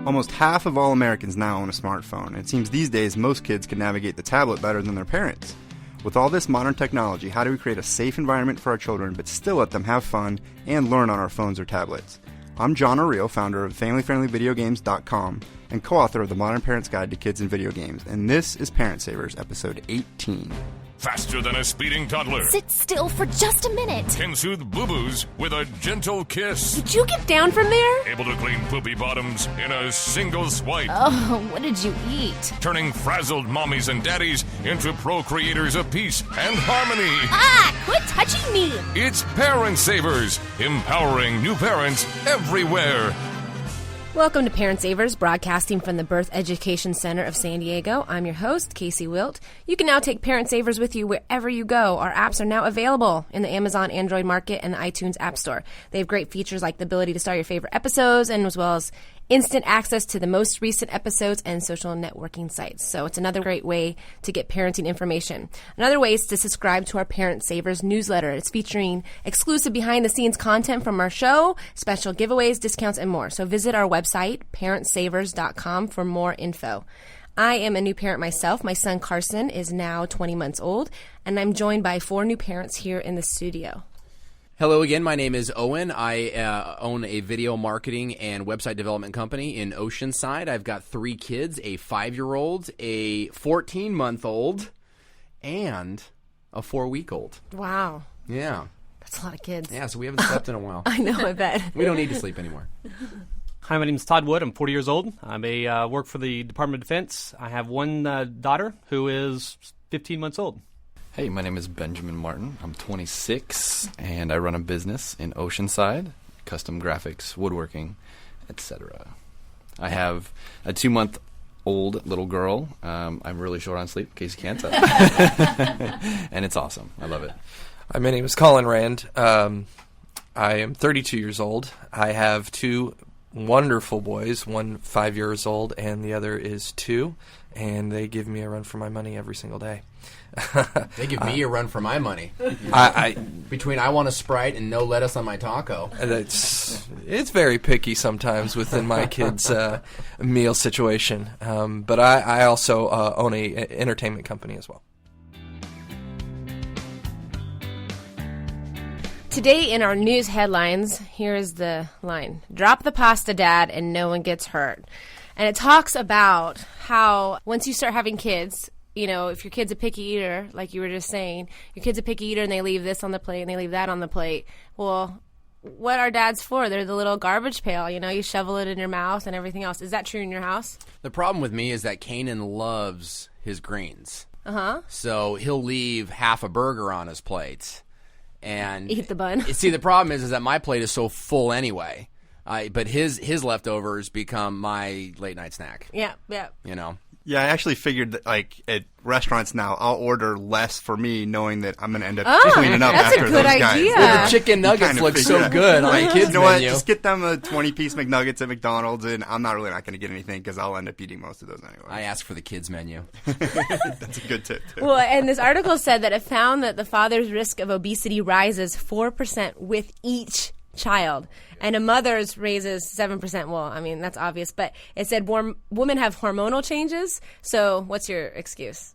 Almost half of all Americans now own a smartphone. It seems these days most kids can navigate the tablet better than their parents. With all this modern technology, how do we create a safe environment for our children but still let them have fun and learn on our phones or tablets? I'm John O'Reilly, founder of FamilyFriendlyVideoGames.com and co-author of The Modern Parent's Guide to Kids and Video Games, and this is Parent Savers, episode 18. Faster than a speeding toddler. Sit still for just a minute. Can soothe boo-boos with a gentle kiss. Did you get down from there? Able to clean poopy bottoms in a single swipe. Oh, what did you eat? Turning frazzled mommies and daddies into pro-creators of peace and harmony. Ah, quit touching me. It's Parent Savers, empowering new parents everywhere. Welcome to Parent Savers, broadcasting from the Birth Education Center of San Diego. I'm your host, Casey Wilt. You can now take Parent Savers with you wherever you go. Our apps are now available in the Amazon Android market and the iTunes App Store. They have great features like the ability to start your favorite episodes and as well as instant access to the most recent episodes and social networking sites. So it's another great way to get parenting information. Another way is to subscribe to our Parent Savers newsletter. It's featuring exclusive behind-the-scenes content from our show, special giveaways, discounts, and more. So visit our website, parentsavers.com, for more info. I am a new parent myself. My son Carson is now 20 months old, and I'm joined by 4 new parents here in the studio. Hello again, my name is Owen. I own a video marketing and website development company in Oceanside. I've got 3 kids, a 5-year-old, a 14-month-old, and a 4-week-old. Wow. Yeah. That's a lot of kids. Yeah, so we haven't slept in a while. I know, I bet. We don't need to sleep anymore. Hi, my name is Todd Wood. I'm 40 years old. I work for the Department of Defense. I have one daughter who is 15 months old. Hey, my name is Benjamin Martin. I'm 26, and I run a business in Oceanside, custom graphics, woodworking, etc. I have a 2-month-old little girl. I'm really short on sleep, in case you can't tell. And it's awesome. I love it. Hi, my name is Colin Rand. I am 32 years old. I have 2 wonderful boys, one 5 years old and the other is 2, and they give me a run for my money every single day. They give me a run for my money. Between I want a Sprite and no lettuce on my taco. It's very picky sometimes within my kids' meal situation. But I also own a entertainment company as well. Today in our news headlines, here is the line. Drop the pasta, Dad, and no one gets hurt. And it talks about how once you start having kids, you know, if your kid's a picky eater, like you were just saying, your kid's a picky eater and they leave this on the plate and they leave that on the plate. Well, what are dads for? They're the little garbage pail. You know, you shovel it in your mouth and everything else. Is that true in your house? The problem with me is that Kanan loves his greens. Uh-huh. So he'll leave half a burger on his plate and eat the bun. See, the problem is that my plate is so full anyway. But his leftovers become my late night snack. Yeah. You know. Yeah, I actually figured that, like, at restaurants now, I'll order less for me, knowing that I'm going to end up cleaning up after those guys. That's a good idea. Well, the chicken nuggets look so good on the kids' You know what? menu. Just get them a 20-piece McNuggets at McDonald's, and I'm not going to get anything because I'll end up eating most of those anyway. I ask for the kids' menu. That's a good tip, too. Well, and this article said that it found that the father's risk of obesity rises 4% with each child, and a mother's raises 7%. Well, I mean, that's obvious, but it said women have hormonal changes. So what's your excuse?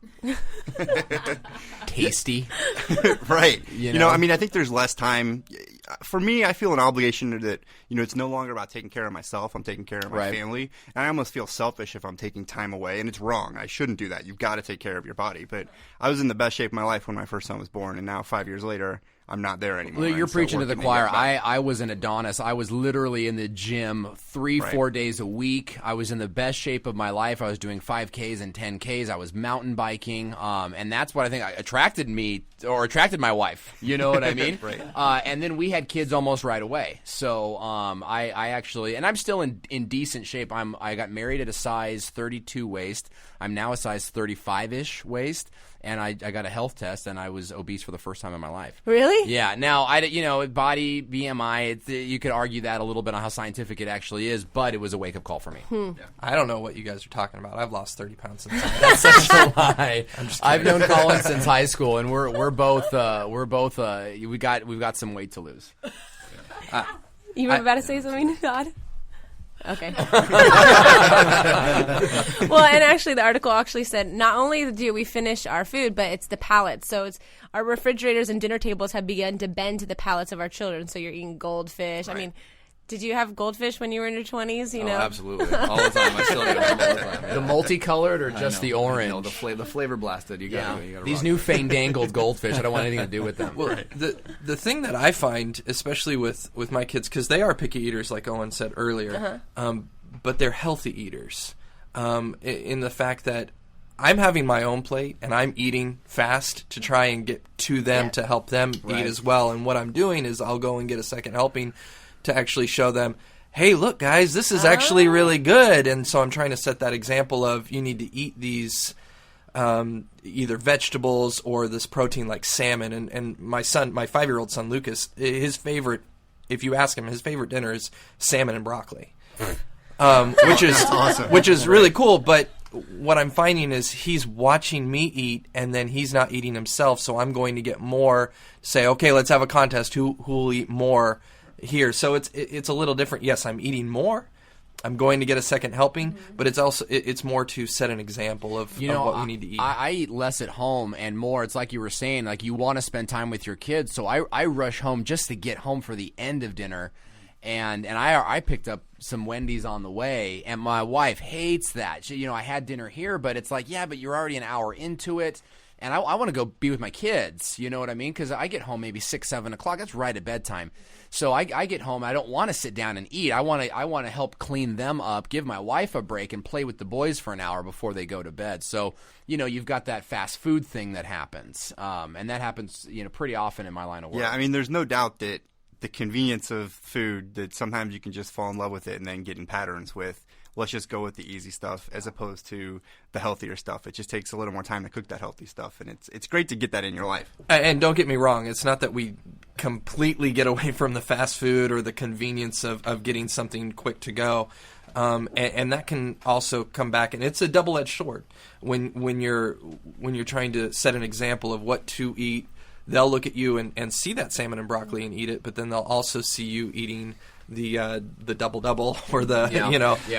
Tasty. Right. You know, I mean, I think there's less time. For me, I feel an obligation that, you know, it's no longer about taking care of myself. I'm taking care of my family. And I almost feel selfish if I'm taking time away. And it's wrong. I shouldn't do that. You've got to take care of your body. But I was in the best shape of my life when my first son was born. And now 5 years later, I'm not there anymore. Well, you're preaching to the choir. I was an Adonis. I was literally in the gym 4 days a week. I was in the best shape of my life. I was doing 5Ks and 10Ks. I was mountain biking. And that's what I think attracted my wife. You know what I mean? Right. And then we had kids almost right away. So I actually, and I'm still in decent shape. I got married at a size 32 waist. I'm now a size 35-ish waist. And I got a health test, and I was obese for the first time in my life. Really? Yeah. Now, body, BMI, you could argue that a little bit on how scientific it actually is, but it was a wake-up call for me. Yeah. I don't know what you guys are talking about. I've lost 30 pounds since That's such a lie. I've known Colin since high school, and we've got some weight to lose. You were about to say something, Todd? Okay. Well, and actually, the article actually said not only do we finish our food, but it's the palates. So it's our refrigerators and dinner tables have begun to bend to the palates of our children. So you're eating goldfish. Right. I mean, did you have goldfish when you were in your 20s? You know, absolutely, all the time. I still do it all the time. Yeah. The multicolored or just the orange? The flavor blasted. You got these new fandangled goldfish. I don't want anything to do with them. Well, the thing that I find, especially with my kids, because they are picky eaters, like Owen said earlier, but they're healthy eaters. In the fact that I'm having my own plate and I'm eating fast to try and get to them to help them eat as well. And what I'm doing is I'll go and get a second helping to actually show them, hey, look, guys, this is actually really good. And so I'm trying to set that example of you need to eat these either vegetables or this protein like salmon. And my 5-year-old son, Lucas, his favorite, if you ask him, his favorite dinner is salmon and broccoli, which is awesome. Which is really cool. But what I'm finding is he's watching me eat, and then he's not eating himself. So I'm going to get more, say, okay, let's have a contest. Who will eat more here? So it's a little different. Yes, I'm eating more. I'm going to get a second helping, but it's also it's more to set an example of what we need to eat. I eat less at home and more. It's like you were saying, like you want to spend time with your kids. So I rush home just to get home for the end of dinner, and I picked up some Wendy's on the way, and my wife hates that. She, I had dinner here, but it's like, yeah, but you're already an hour into it. And I want to go be with my kids, you know what I mean? Because I get home maybe 6, 7 o'clock. That's right at bedtime. So I get home. I don't want to sit down and eat. I want to help clean them up, give my wife a break, and play with the boys for an hour before they go to bed. So, you've got that fast food thing that happens. And that happens, pretty often in my line of work. Yeah, I mean, there's no doubt that the convenience of food, that sometimes you can just fall in love with it and then get in patterns with, let's just go with the easy stuff as opposed to the healthier stuff. It just takes a little more time to cook that healthy stuff, and it's great to get that in your life. And don't get me wrong, it's not that we completely get away from the fast food or the convenience of getting something quick to go. And that can also come back, and it's a double-edged sword. When you're trying to set an example of what to eat, they'll look at you and see that salmon and broccoli and eat it, but then they'll also see you eating the double or the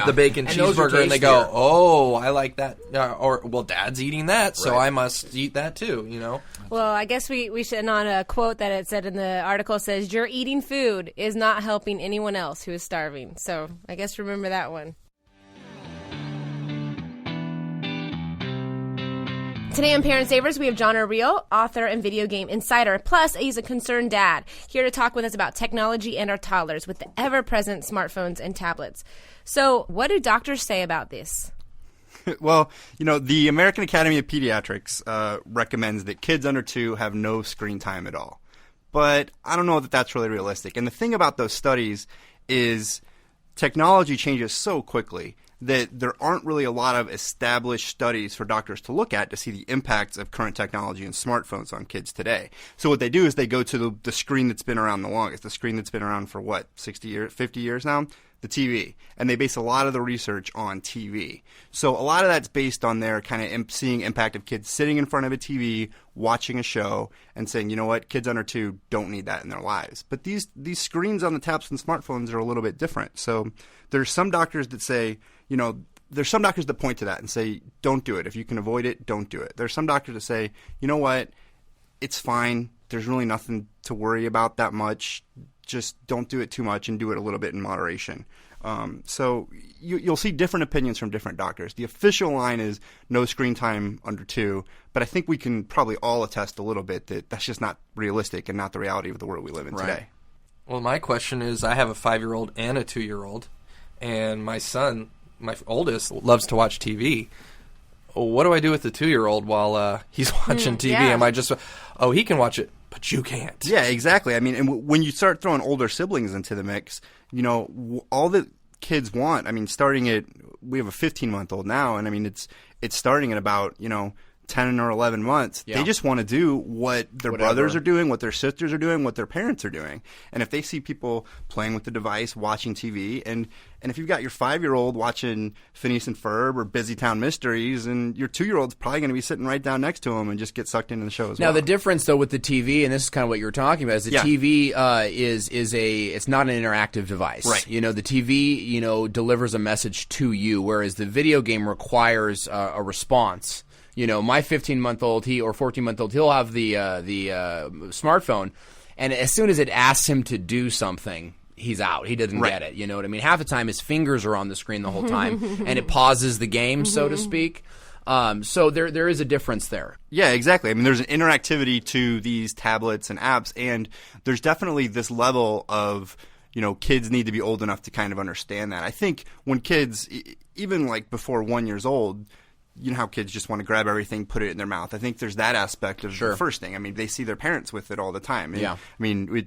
the bacon cheeseburger, and they go, oh, I like that, or well, Dad's eating that, so I must eat that too. Well, I guess we should, on a quote that it said in the article says, your eating food is not helping anyone else who is starving. So I guess remember that one. Today on Parent Savers, we have John O'Reilly, author and video game insider. Plus, he's a concerned dad, here to talk with us about technology and our toddlers with the ever-present smartphones and tablets. So, what do doctors say about this? Well, the American Academy of Pediatrics recommends that kids under 2 have no screen time at all. But I don't know that that's really realistic. And the thing about those studies is technology changes so quickly that there aren't really a lot of established studies for doctors to look at to see the impacts of current technology and smartphones on kids today. So what they do is they go to the screen that's been around the longest, the screen that's been around for 60 years, 50 years now, the TV. And they base a lot of the research on TV. So a lot of that's based on their kind of seeing impact of kids sitting in front of a TV, watching a show, and saying, you know what, kids under 2 don't need that in their lives. But these screens on the tablets and smartphones are a little bit different. So there's some doctors that say, there's some doctors that point to that and say, don't do it. If you can avoid it, don't do it. There's some doctors that say, you know what, it's fine. There's really nothing to worry about that much. Just don't do it too much and do it a little bit in moderation. So you'll see different opinions from different doctors. The official line is no screen time under 2, but I think we can probably all attest a little bit that that's just not realistic and not the reality of the world we live in today. Well, my question is, I have a 5-year-old and a 2-year-old, and my son, my oldest, loves to watch TV. What do I do with the 2-year-old while he's watching TV? Yeah. Am I just, he can watch it, but you can't? Yeah, exactly. I mean, and when you start throwing older siblings into the mix, all that kids want, I mean, we have a 15-month-old now, and I mean, it's starting at about, 10 10 or 11 months, they just want to do what their brothers are doing, what their sisters are doing, what their parents are doing. And if they see people playing with the device, watching TV, and if you've got your 5-year-old watching Phineas and Ferb or Busy Town Mysteries, and your 2-year-old's probably going to be sitting right down next to him and just get sucked into the show as well. Now, the difference, though, with the TV, and this is kind of what you were talking about, is the TV it's not an interactive device. Right. You know, the TV, you know, delivers a message to you, whereas the video game requires a response. You know, my 15-month-old, or 14-month-old, he'll have the smartphone, and as soon as it asks him to do something, he's out. He doesn't get it. You know what I mean? Half the time, his fingers are on the screen the whole time, and it pauses the game, so to speak. So there is a difference there. Yeah, exactly. I mean, there's an interactivity to these tablets and apps, and there's definitely this level of, you know, kids need to be old enough to kind of understand that. I think when kids, even like before 1 year old, you know how kids just want to grab everything, put it in their mouth. I think there's that aspect of the first thing. I mean, they see their parents with it all the time. And, I mean,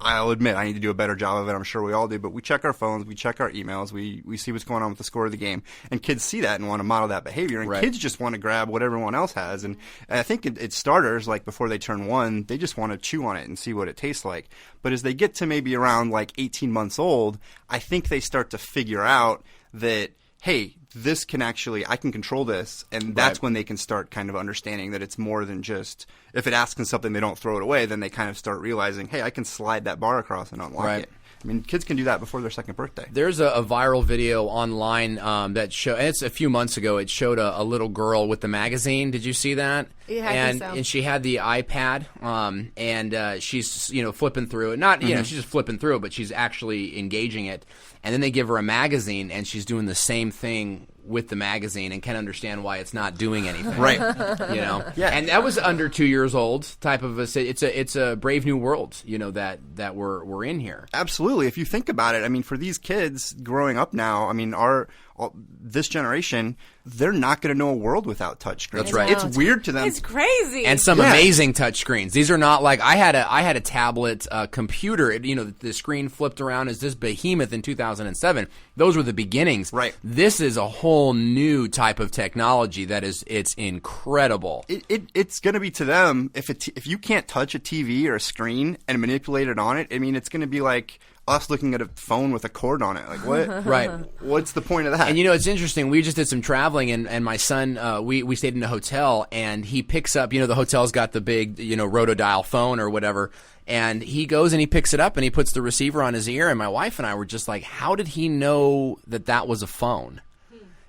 I'll admit I need to do a better job of it. I'm sure we all do. But we check our phones, we check our emails, we see what's going on with the score of the game. And kids see that and want to model that behavior. And kids just want to grab what everyone else has. And I think it starters, like before they turn 1, they just want to chew on it and see what it tastes like. But as they get to maybe around like 18 months old, I think they start to figure out that, hey, this can actually, I can control this, and that's when they can start kind of understanding that it's more than just, if it asks them something, they don't throw it away, then they kind of start realizing, hey, I can slide that bar across and unlock it. I mean, kids can do that before their second birthday. There's a viral video online that showed, and it's a few months ago, it showed a little girl with the magazine. Did you see that? Yeah, I think so. And she had the iPad, and she's, you know, flipping through it. Not, you know, she's just flipping through it, but she's actually engaging it. And then they give her a magazine, and she's doing the same thing with the magazine and can't understand why it's not doing anything. Right. You know? Yeah. And that was under 2 years old type of it's a brave new world, you know, that we're in here. Absolutely. If you think about it, I mean, for these kids growing up now, I mean, this generation, they're not going to know a world without touchscreens. That's right. It's weird to them. It's crazy. And some amazing touchscreens. These are not like I had a tablet computer. You know, the screen flipped around as this behemoth in 2007. Those were the beginnings. Right. This is a whole new type of technology that it's incredible. It's going to be to them, if you can't touch a TV or a screen and manipulate it on it, I mean, it's going to be like us looking at a phone with a cord on it. Like, what? Right. What's the point of that? And, you know, it's interesting. We just did some traveling, and my son, we stayed in a hotel, and he picks up, you know, the hotel's got the big, you know, rotodial phone or whatever, and he goes and he picks it up and he puts the receiver on his ear, and my wife and I were just like, how did he know that was a phone?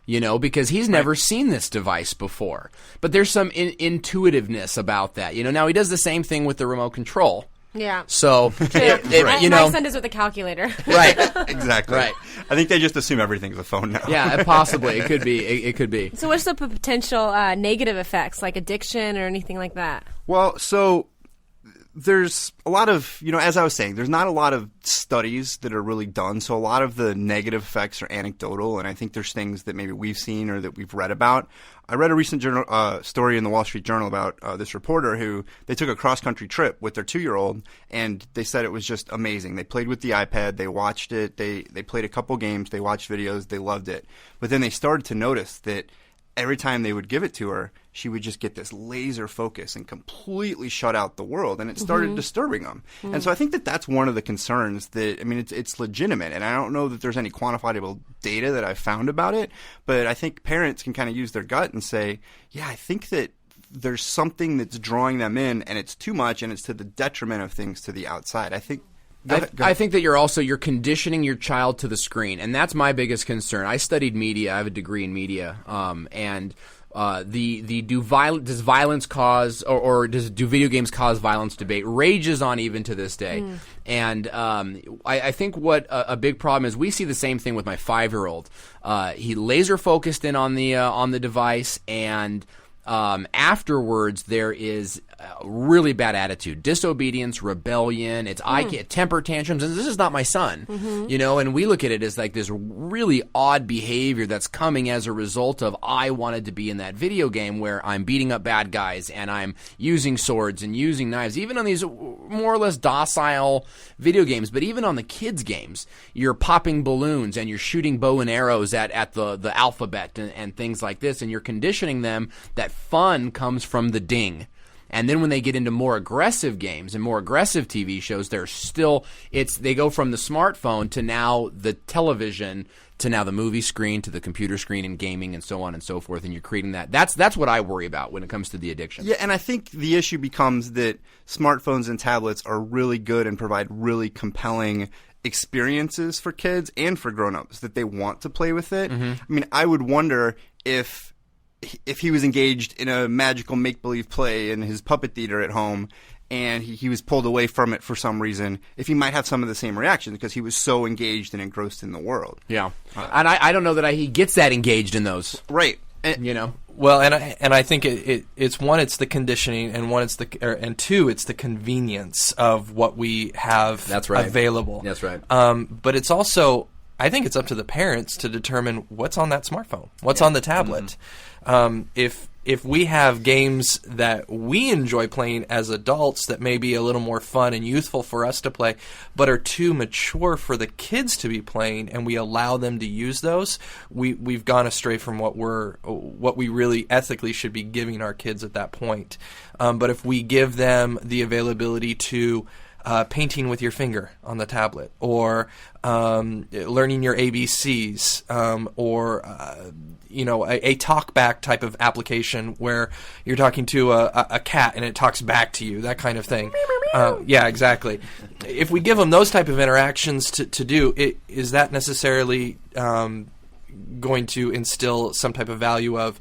You know, because he's never seen this device before. But there's some intuitiveness about that. You know, now he does the same thing with the remote control. Yeah. So, you know. My son does with a calculator. Right. Exactly. Right. I think they just assume everything's a phone now. Yeah, possibly. It could be. It could be. So what's the potential negative effects, like addiction or anything like that? Well, so there's a lot of, you know, as I was saying, there's not a lot of studies that are really done. So a lot of the negative effects are anecdotal, and I think there's things that maybe we've seen or that we've read about. I read a recent story in the Wall Street Journal about this reporter who, they took a cross-country trip with their 2-year-old, and they said it was just amazing. They played with the iPad, they watched it, they played a couple games, they watched videos, they loved it. But then they started to notice that every time they would give it to her, she would just get this laser focus and completely shut out the world, and it started disturbing them. And so I think that's one of the concerns that, I mean, it's legitimate, and I don't know that there's any quantifiable data that I've found about it, but I think parents can kind of use their gut and say, yeah, I think that there's something that's drawing them in, and it's too much, and it's to the detriment of things to the outside. I think Go ahead. I think that you're conditioning your child to the screen, and that's my biggest concern. I studied media. I have a degree in media, and does violence cause or do video games cause violence debate rages on even to this day. And I think what a big problem is, we see the same thing with my 5-year-old. He laser focused in on the device, and afterwards there is really bad attitude, disobedience, rebellion, it's temper tantrums, and this is not my son, you know, and we look at it as like this really odd behavior that's coming as a result of, I wanted to be in that video game where I'm beating up bad guys and I'm using swords and using knives, even on these more or less docile video games, but even on the kids' games, you're popping balloons and you're shooting bow and arrows at the alphabet and things like this, and you're conditioning them that fun comes from the ding. And then when they get into more aggressive games and more aggressive TV shows, they go from the smartphone to now the television to now the movie screen to the computer screen and gaming and so on and so forth. And you're creating that. That's what I worry about when it comes to the addiction. Yeah, and I think the issue becomes that smartphones and tablets are really good and provide really compelling experiences for kids and for grown-ups that they want to play with it. I mean, I would wonder if he was engaged in a magical make-believe play in his puppet theater at home and he was pulled away from it for some reason, if he might have some of the same reactions because he was so engaged and engrossed in the world. Yeah. And I don't know that he gets that engaged in those. Right. Well, and I think it's one, it's the conditioning, and two, it's the convenience of what we have available. That's right. But it's also, I think it's up to the parents to determine what's on that smartphone, what's on the tablet. If we have games that we enjoy playing as adults that may be a little more fun and youthful for us to play, but are too mature for the kids to be playing, and we allow them to use those, we've gone astray from what we really ethically should be giving our kids at that point. But if we give them the availability to painting with your finger on the tablet, or learning your ABCs, or a talkback type of application where you're talking to a cat and it talks back to you, that kind of thing. Yeah, exactly. If we give them those type of interactions to do, is that necessarily going to instill some type of value of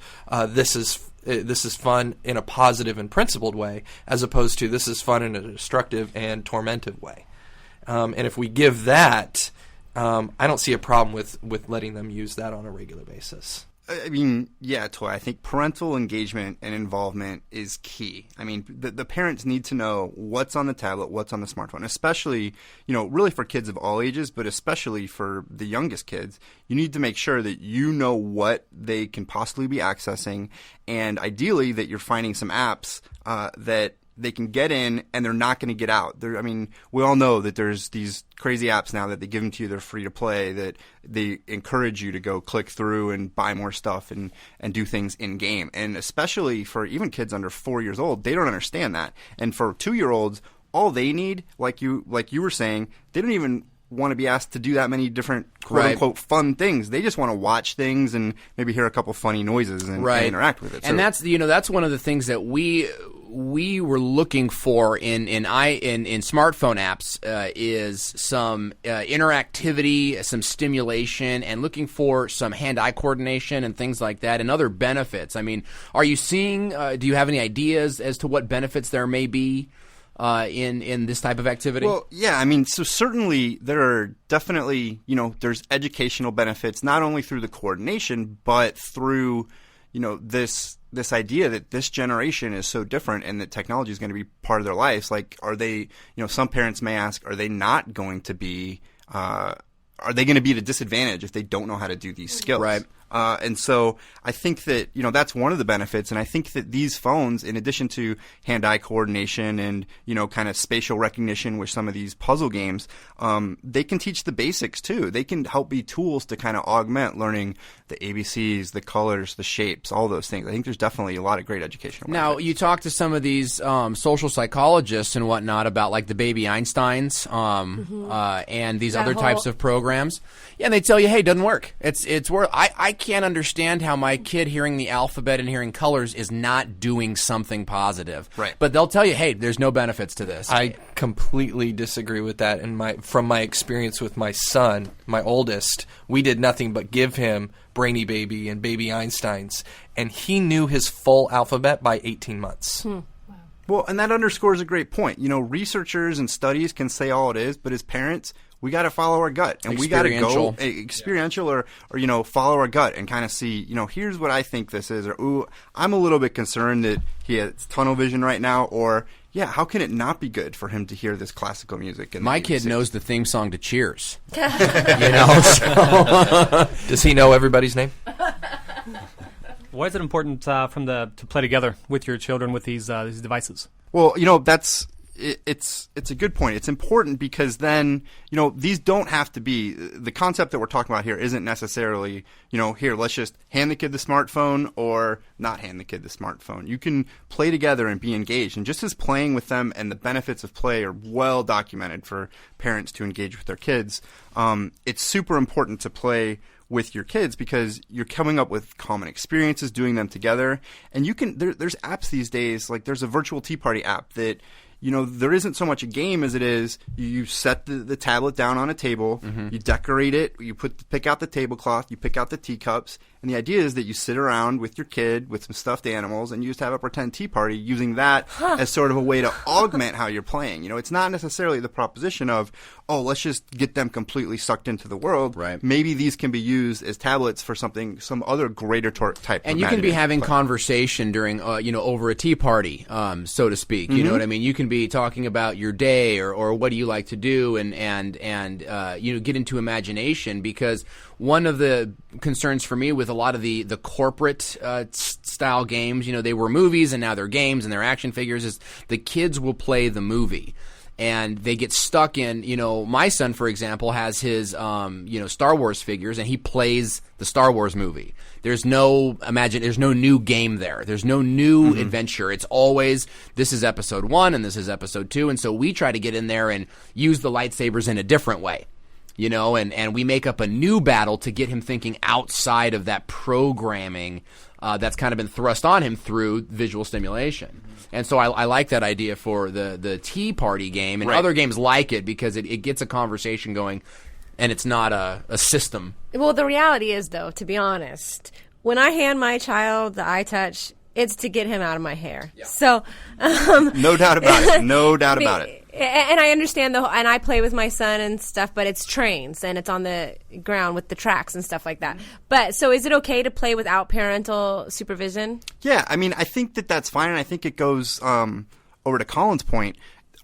this is fun in a positive and principled way, as opposed to this is fun in a destructive and tormentive way? And if we give that, I don't see a problem with letting them use that on a regular basis. I mean, yeah, Toy, I think parental engagement and involvement is key. I mean, the parents need to know what's on the tablet, what's on the smartphone, especially, really for kids of all ages, but especially for the youngest kids. You need to make sure that you know what they can possibly be accessing, and ideally that you're finding some apps that they can get in and they're not going to get out. We all know that there's these crazy apps now that they give them to you, they're free to play, that they encourage you to go click through and buy more stuff and do things in game. And especially for even kids under 4 years old, they don't understand that. And for 2-year-olds, all they need, like you were saying, they don't even want to be asked to do that many different quote-unquote fun things. They just want to watch things and maybe hear a couple funny noises and interact with it. And that's one of the things that we were looking for in smartphone apps is some interactivity, some stimulation, and looking for some hand-eye coordination and things like that, and other benefits. I mean, are you seeing? Do you have any ideas as to what benefits there may be in this type of activity? Well, yeah, I mean, so certainly there are definitely, there's educational benefits not only through the coordination, but through, this idea that this generation is so different and that technology is going to be part of their lives. Like, are they, some parents may ask, are they not going to be, are they going to be at a disadvantage if they don't know how to do these skills? Right. And so I think that, that's one of the benefits. And I think that these phones, in addition to hand-eye coordination and, kind of spatial recognition with some of these puzzle games, they can teach the basics too. They can help be tools to kind of augment learning the ABCs, the colors, the shapes, all those things. I think there's definitely a lot of great educational benefits. Now, you talk to some of these social psychologists and whatnot about like the baby Einsteins and these other types of programs. Yeah, and they tell you, hey, it doesn't work. It's worth. I can't understand how my kid hearing the alphabet and hearing colors is not doing something positive. Right. But they'll tell you, hey, there's no benefits to this. I completely disagree with that. And from my experience with my son, my oldest, we did nothing but give him Brainy Baby and Baby Einsteins, and he knew his full alphabet by 18 months. Well, and that underscores a great point. Researchers and studies can say all it is, but as parents, we got to follow our gut, and we got to go experiential or follow our gut and kind of see, here's what I think this is, or ooh, I'm a little bit concerned that he has tunnel vision right now, or yeah, how can it not be good for him to hear this classical music? My kid knows the theme song to Cheers. So. Does he know everybody's name? Why is it important to play together with your children with these devices? Well, it's a good point. It's important because then, these don't have to be, the concept that we're talking about here isn't necessarily, here, let's just hand the kid the smartphone or not hand the kid the smartphone. You can play together and be engaged. And just as playing with them and the benefits of play are well documented for parents to engage with their kids, it's super important to play with your kids because you're coming up with common experiences, doing them together. And you can, there's apps these days, like there's a virtual tea party app that, there isn't so much a game as it is you set the tablet down on a table, you decorate it, you pick out the tablecloth, you pick out the teacups, and the idea is that you sit around with your kid with some stuffed animals and you just have a pretend tea party using that as sort of a way to augment how you're playing. It's not necessarily the proposition of, let's just get them completely sucked into the world. Right. Maybe these can be used as tablets for some other greater type of And you can be having conversation during, over a tea party, so to speak. You know what I mean? You can be talking about your day or what do you like to do and get into imagination, because one of the concerns for me with a lot of the corporate style games, they were movies and now they're games and they're action figures, is the kids will play the movie. And they get stuck in, my son, for example, has his, Star Wars figures, and he plays the Star Wars movie. There's no new game there. There's no new adventure. It's always, this is episode 1 and this is episode 2. And so we try to get in there and use the lightsabers in a different way. And we make up a new battle to get him thinking outside of that programming that's kind of been thrust on him through visual stimulation. And so I like that idea for the tea party game and other games like it, because it gets a conversation going and it's not a system. Well, the reality is, though, to be honest, when I hand my child the iTouch, it's to get him out of my hair. Yeah. So, no doubt about it. No doubt about it. And I understand and I play with my son and stuff, but it's trains and it's on the ground with the tracks and stuff like that. But so is it okay to play without parental supervision? Yeah, I think that's fine. And I think it goes over to Colin's point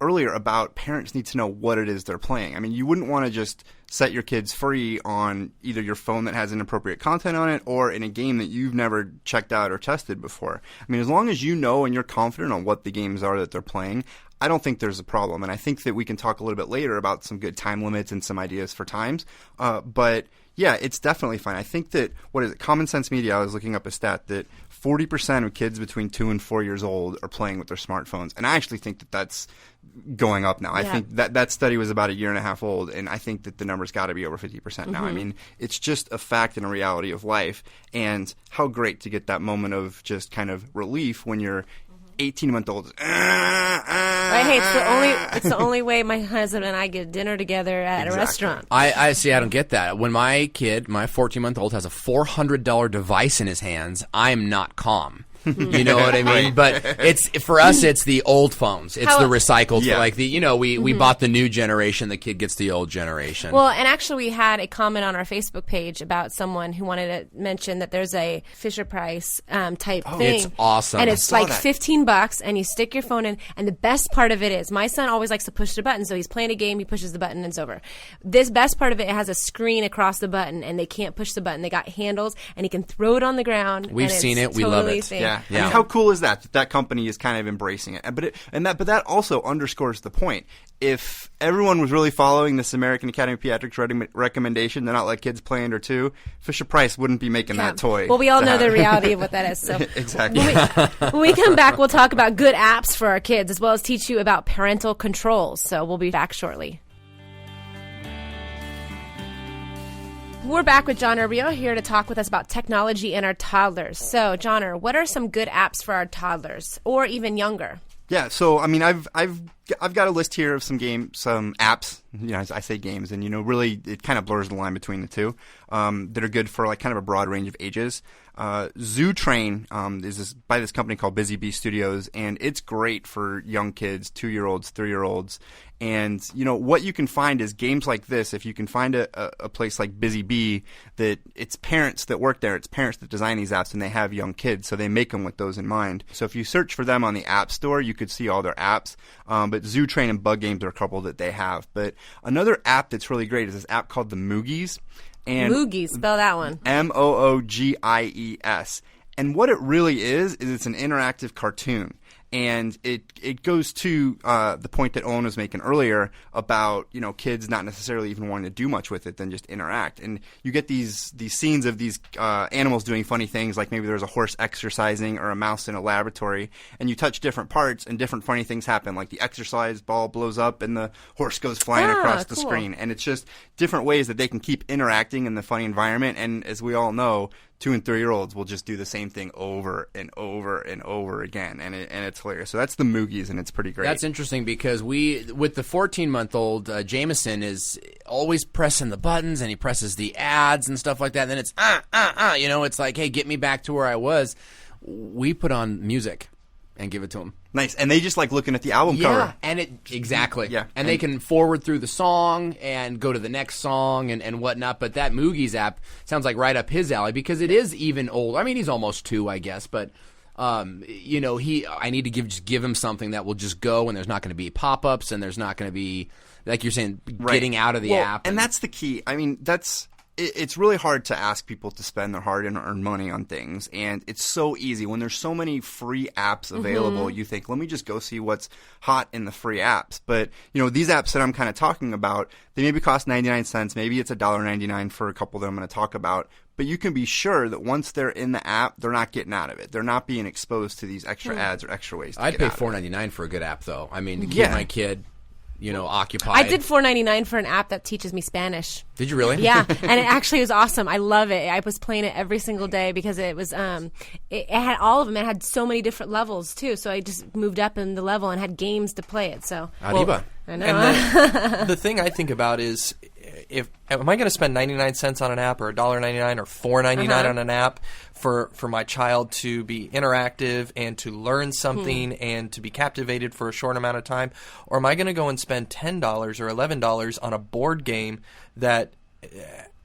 earlier about parents need to know what it is they're playing. You wouldn't want to just set your kids free on either your phone that has inappropriate content on it or in a game that you've never checked out or tested before. As long as you know and you're confident on what the games are that they're playing, I don't think there's a problem. And I think that we can talk a little bit later about some good time limits and some ideas for times. But yeah, it's definitely fine. I think that, Common Sense Media, I was looking up a stat that 40% of kids between 2 and 4 years old are playing with their smartphones. And I actually think that that's going up now. Yeah. I think that study was about a year and a half old, and I think that the number's got to be over 50% now. It's just a fact and a reality of life. And how great to get that moment of just kind of relief when you're 18-month-old. Hey, it's the only way my husband and I get dinner together at a restaurant. I see. I don't get that. When my kid, my 14-month-old, has a $400 device in his hands, I'm not calm. You know what I mean? But for us, it's the old phones. It's the recycled. Yeah. We bought the new generation. The kid gets the old generation. Well, and actually, we had a comment on our Facebook page about someone who wanted to mention that there's a Fisher-Price type thing. It's awesome. And it's like $15, and you stick your phone in. And the best part of it is, my son always likes to push the button. So he's playing a game, he pushes the button, and it's over. This best part of it has a screen across the button, and they can't push the button. They got handles, and he can throw it on the ground. We've seen it. We love it. Yeah. How cool is that company is kind of embracing it? But that also underscores the point. If everyone was really following this American Academy of Pediatrics recommendation to not let kids play under 2, Fisher-Price wouldn't be making that toy. Well, we all know the reality of what that is. So exactly. When we come back, we'll talk about good apps for our kids, as well as teach you about parental controls. So we'll be back shortly. We're back with John Urbio here to talk with us about technology and our toddlers. So, John, what are some good apps for our toddlers or even younger? Yeah, so I've got a list here of some apps. I say games, and really it kind of blurs the line between the two that are good for like kind of a broad range of ages. Zoo Train is by this company called Busy Bee Studios, and it's great for young kids, 2-year-olds, 3-year-olds. And what you can find is games like this. If you can find a place like Busy Bee, that it's parents that work there, it's parents that design these apps, and they have young kids, so they make them with those in mind. So if you search for them on the App Store, you could see all their apps. But Zoo Train and Bug Games are a couple that they have. But another app that's really great is this app called the Moogies. And Moogies, spell that one. Moogies. And what it really is it's an interactive cartoon. And it goes to the point that Owen was making earlier about, you know, kids not necessarily even wanting to do much with it than just interact. And you get these scenes of these animals doing funny things, like maybe there's a horse exercising or a mouse in a laboratory, and you touch different parts and different funny things happen, like the exercise ball blows up and the horse goes flying across the screen. And it's just different ways that they can keep interacting in the funny environment. And as we all know, 2 and 3-year-olds will just do the same thing over and over and over again, and it's hilarious. So that's the Moogies, and it's pretty great. That's interesting because with the 14-month-old, Jameson is always pressing the buttons, and he presses the ads and stuff like that, and then it's, you know, it's like, hey, get me back to where I was. We put on music and give it to him. Nice. And they just like looking at the album cover. And exactly. Yeah. And they can forward through the song and go to the next song and whatnot. But that Moogies app sounds like right up his alley because it is even old. I mean, he's almost 2, I guess. But, you know, I need to give him something that will just go, and there's not going to be pop-ups, and there's not going to be, like you're saying, getting out of the app. And that's the key. I mean, it's really hard to ask people to spend their hard-earned money on things, and it's so easy. When there's so many free apps available, you think, let me just go see what's hot in the free apps. But, you know, these apps that I'm kind of talking about, they maybe cost 99 cents. Maybe it's $1.99 for a couple that I'm going to talk about. But you can be sure that once they're in the app, they're not getting out of it. They're not being exposed to these extra ads or extra ways to I'd get pay out of it. $4.99 for a good app, though. I mean, to keep my kid, you know, occupied. I did $4.99 for an app that teaches me Spanish. Did you really? Yeah, and it actually was awesome. I love it. I was playing it every single day because it was it had all of them. It had so many different levels too. So I just moved up in the level and had games to play it. So Arriba. I know. And the thing I think about is, am I going to spend 99 cents on an app or $1.99 or $4.99 on an app for my child to be interactive and to learn something and to be captivated for a short amount of time? Or am I going to go and spend $10 or $11 on a board game that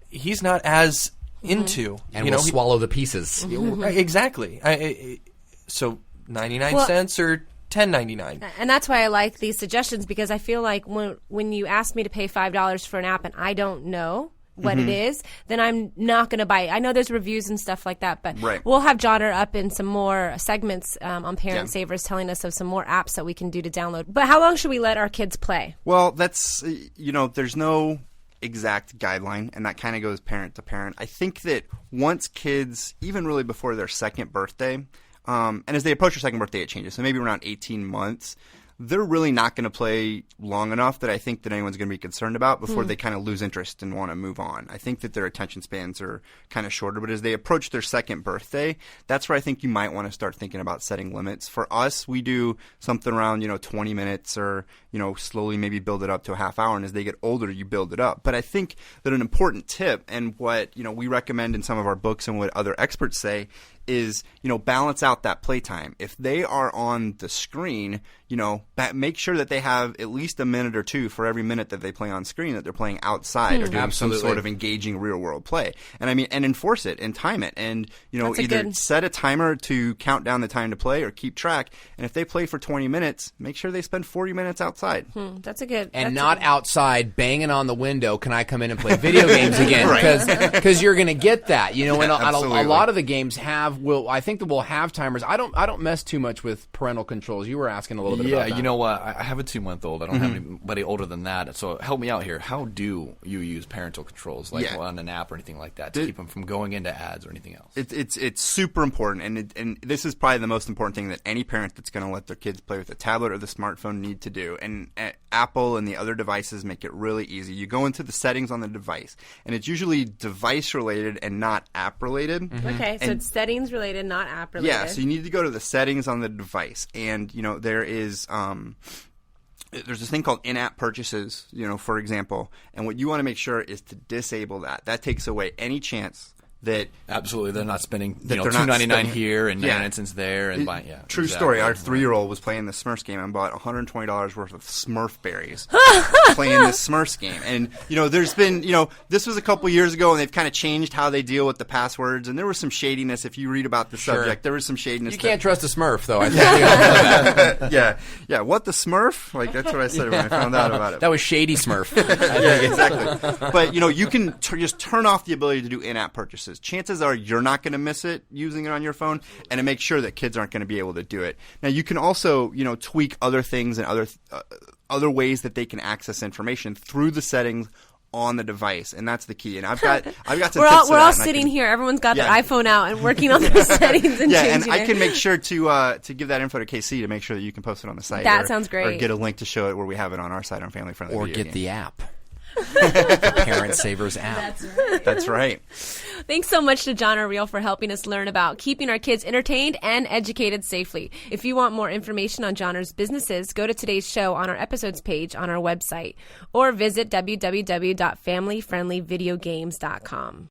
he's not as into? And will swallow the pieces. Exactly. So 99 cents or $10.99. And that's why I like these suggestions, because I feel like when you ask me to pay $5 for an app and I don't know what it is, then I'm not going to buy it. I know there's reviews and stuff like that, but we'll have Jotter up in some more segments on Parent Savers telling us of some more apps that we can do to download. But how long should we let our kids play? Well, that's, you know, there's no exact guideline, and that kind of goes parent to parent. I think that once kids, even really before their second birthday, and as they approach their second birthday, it changes. So maybe around 18 months, they're really not going to play long enough that I think that anyone's going to be concerned about before they kind of lose interest and want to move on. I think that their attention spans are kind of shorter, but as they approach their second birthday, that's where I think you might want to start thinking about setting limits. For us, we do something around, 20 minutes or, slowly maybe build it up to a half hour. And as they get older, you build it up. But I think that an important tip, and what, we recommend in some of our books and what other experts say, is, balance out that playtime. If they are on the screen, make sure that they have at least a minute or two for every minute that they play on screen that they're playing outside or doing some sort of engaging real world play. And and enforce it and time it. And, either set a timer to count down the time to play or keep track. And if they play for 20 minutes, make sure they spend 40 minutes outside. That's a good. And not outside banging on the window, can I come in and play video games again? Because you're going to get that. And a lot of the games I think that we'll have timers. I don't mess too much with parental controls. You were asking a little bit about that. You know what? I have a 2-month-old. I don't have anybody older than that. So help me out here. How do you use parental controls, like on an app or anything like that, to keep them from going into ads or anything else? It's super important, and this is probably the most important thing that any parent that's going to let their kids play with a tablet or the smartphone need to do. And Apple and the other devices make it really easy. You go into the settings on the device, and it's usually device related and not app related. Okay, so it's settings related, not app related. Yeah, so you need to go to the settings on the device, and there is there's this thing called in-app purchases, for example, and what you want to make sure is to disable that. That takes away any chance that absolutely they're not spending $2.99 here and 99 cents there and buying. Yeah, true story. Our 3-year-old was playing the Smurfs game and bought $120 worth of Smurf berries playing the Smurfs game. And there's been this was a couple years ago, and they've kind of changed how they deal with the passwords. And there was some shadiness. If you read about the subject, there was some shadiness. You can't trust a Smurf, though. I think yeah. What, the Smurf? Like, that's what I said when I found out about it. That was shady Smurf. Yeah, exactly. But you can just turn off the ability to do in-app purchases. resources. Chances are you're not going to miss it using it on your phone, and to make sure that kids aren't going to be able to do it. Now, you can also, tweak other things and other ways that they can access information through the settings on the device, and that's the key. And I've got some tips. We're all sitting here. Everyone's got their iPhone out and working on their settings and changing and I can make sure to give that info to KC to make sure that you can post it on the site. That sounds great. Or get a link to show it where we have it on our site on Family Friendly. Or Video get Game. the app. The Parent Savers app. That's right. Thanks so much to John O'Reilly for helping us learn about keeping our kids entertained and educated safely. If you want more information on Johnner's businesses, go to today's show on our episodes page on our website or visit www.familyfriendlyvideogames.com.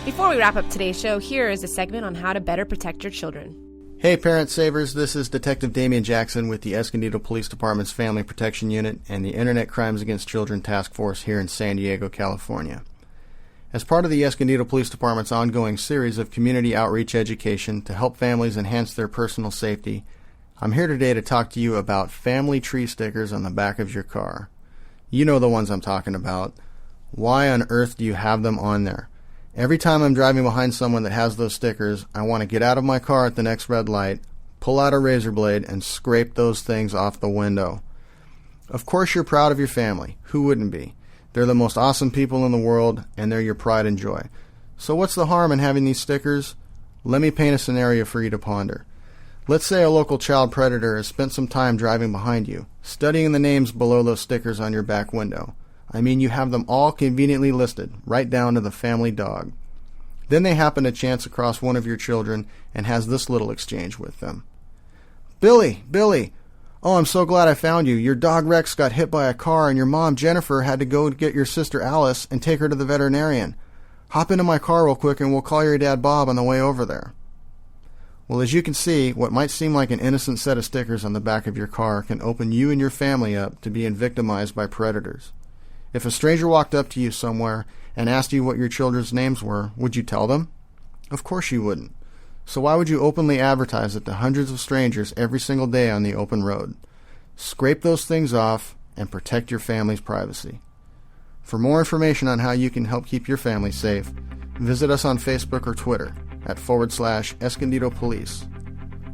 Before we wrap up today's show, here is a segment on how to better protect your children. Hey Parent Savers, this is Detective Damian Jackson with the Escondido Police Department's Family Protection Unit and the Internet Crimes Against Children Task Force here in San Diego, California. As part of the Escondido Police Department's ongoing series of community outreach education to help families enhance their personal safety, I'm here today to talk to you about family tree stickers on the back of your car. You know the ones I'm talking about. Why on earth do you have them on there? Every time I'm driving behind someone that has those stickers, I want to get out of my car at the next red light, pull out a razor blade, and scrape those things off the window. Of course you're proud of your family. Who wouldn't be? They're the most awesome people in the world, and they're your pride and joy. So what's the harm in having these stickers? Let me paint a scenario for you to ponder. Let's say a local child predator has spent some time driving behind you, studying the names below those stickers on your back window. I mean, you have them all conveniently listed, right down to the family dog. Then they happen to chance across one of your children and has this little exchange with them. Billy! Oh, I'm so glad I found you. Your dog Rex got hit by a car and your mom Jennifer had to go get your sister Alice and take her to the veterinarian. Hop into my car real quick and we'll call your dad Bob on the way over there. Well, as you can see, what might seem like an innocent set of stickers on the back of your car can open you and your family up to being victimized by predators. If a stranger walked up to you somewhere and asked you what your children's names were, would you tell them? Of course you wouldn't. So why would you openly advertise it to hundreds of strangers every single day on the open road? Scrape those things off and protect your family's privacy. For more information on how you can help keep your family safe, visit us on Facebook or Twitter at /Escondido Police.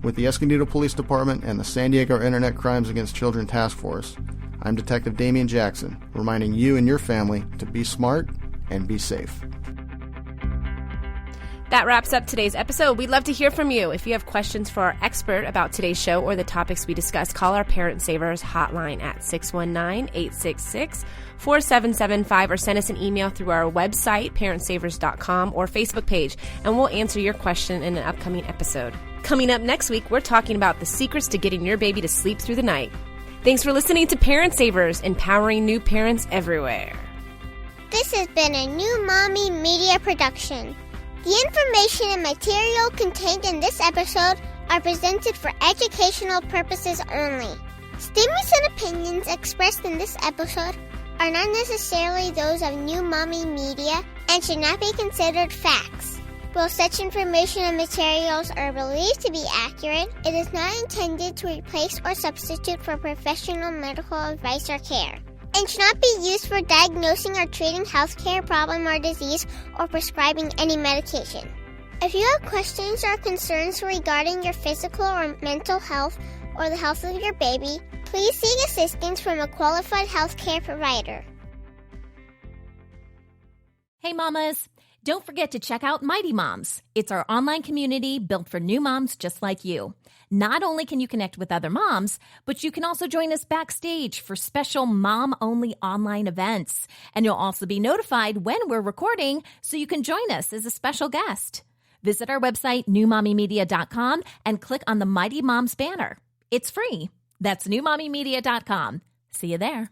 With the Escondido Police Department and the San Diego Internet Crimes Against Children Task Force, I'm Detective Damian Jackson, reminding you and your family to be smart and be safe. That wraps up today's episode. We'd love to hear from you. If you have questions for our expert about today's show or the topics we discussed, call our Parent Savers hotline at 619-866-4775 or send us an email through our website, parentsavers.com, or Facebook page, and we'll answer your question in an upcoming episode. Coming up next week, we're talking about the secrets to getting your baby to sleep through the night. Thanks for listening to Parent Savers, empowering new parents everywhere. This has been a New Mommy Media production. The information and material contained in this episode are presented for educational purposes only. Statements and opinions expressed in this episode are not necessarily those of New Mommy Media and should not be considered facts. While such information and materials are believed to be accurate, it is not intended to replace or substitute for professional medical advice or care, and should not be used for diagnosing or treating healthcare problem or disease or prescribing any medication. If you have questions or concerns regarding your physical or mental health or the health of your baby, please seek assistance from a qualified healthcare provider. Hey mamas, don't forget to check out Mighty Moms. It's our online community built for new moms just like you. Not only can you connect with other moms, but you can also join us backstage for special mom-only online events. And you'll also be notified when we're recording so you can join us as a special guest. Visit our website, newmommymedia.com, and click on the Mighty Moms banner. It's free. That's newmommymedia.com. See you there.